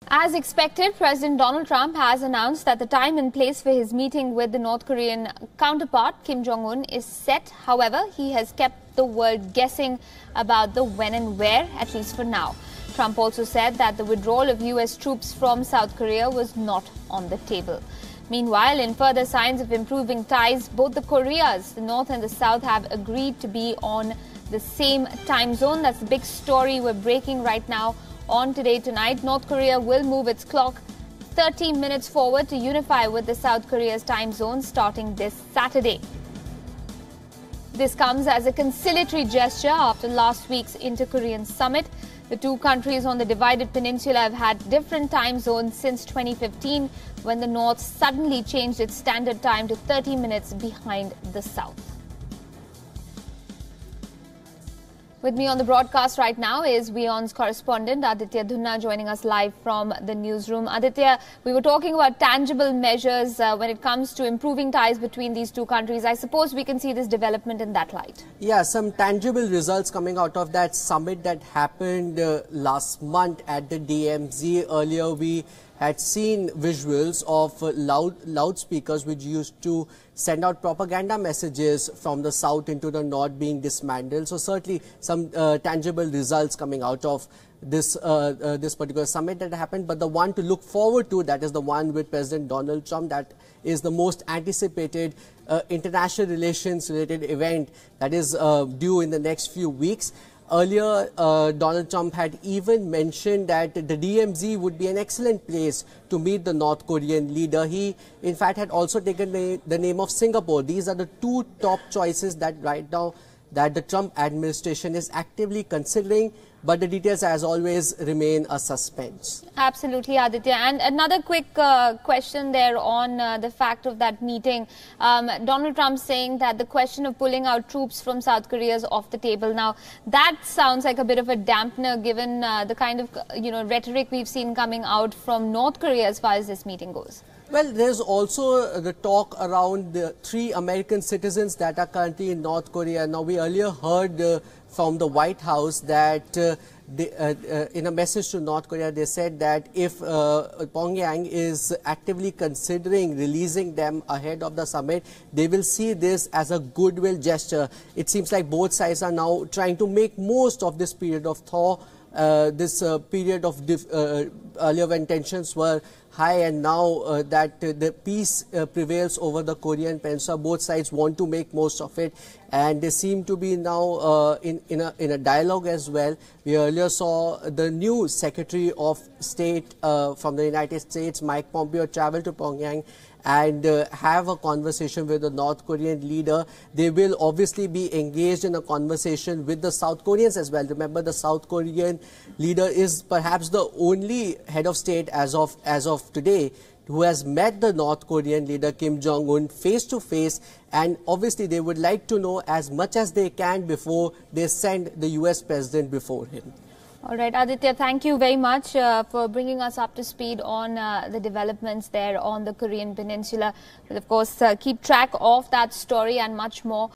As expected, President Donald Trump has announced that the time and place for his meeting with the North Korean counterpart, Kim Jong-un, is set. However, he has kept the world guessing about the when and where, at least for now. Trump also said that the withdrawal of U.S. troops from South Korea was not on the table. Meanwhile, in further signs of improving ties, both the Koreas, the North and the South, have agreed to be on the same time zone. That's the big story we're breaking right now. On Today Tonight, North Korea will move its clock 30 minutes forward to unify with the South Korea's time zone starting this Saturday. This comes as a conciliatory gesture after last week's Inter-Korean summit. The two countries on the divided peninsula have had different time zones since 2015, when the North suddenly changed its standard time to 30 minutes behind the South. With me on the broadcast right now is WION's correspondent Aditya Dhunna, joining us live from the newsroom. Aditya, we were talking about tangible measures when it comes to improving ties between these two countries. I suppose we can see this development in that light. Yeah, some tangible results coming out of that summit that happened last month at the DMZ. Earlier, we had seen visuals of loudspeakers which used to send out propaganda messages from the south into the north being dismantled. So certainly some tangible results coming out of this this particular summit that happened. But the one to look forward to, that is the one with President Donald Trump, that is the most anticipated international relations related event that is due in the next few weeks. Earlier, Donald Trump had even mentioned that the DMZ would be an excellent place to meet the North Korean leader. He, in fact, had also taken the name of Singapore. These are the two top choices that right now that the Trump administration is actively considering. But the details, as always, remain a suspense. Absolutely, Aditya. And another quick question there on the fact of that meeting. Donald Trump saying that the question of pulling out troops from South Korea is off the table. Now, that sounds like a bit of a dampener given the kind of rhetoric we've seen coming out from North Korea as far as this meeting goes. Well, there's also the talk around the 3 American citizens that are currently in North Korea. Now, we earlier heard from the White House that in a message to North Korea, they said that if Pyongyang is actively considering releasing them ahead of the summit, they will see this as a goodwill gesture. It seems like both sides are now trying to make most of this period of thaw, this period of earlier when tensions were high, and now that the peace prevails over the Korean Peninsula, both sides want to make most of it, and they seem to be now in a dialogue as well. We earlier saw the new Secretary of State from the United States, Mike Pompeo, travel to Pyongyang and have a conversation with the North Korean leader. They will obviously be engaged in a conversation with the South Koreans as well. Remember, the South Korean leader is perhaps the only head of state as of today who has met the North Korean leader Kim Jong-un face to face, and obviously they would like to know as much as they can before they send the US president before him. All right, Aditya, thank you very much for bringing us up to speed on the developments there on the Korean Peninsula. We'll, of course, keep track of that story and much more.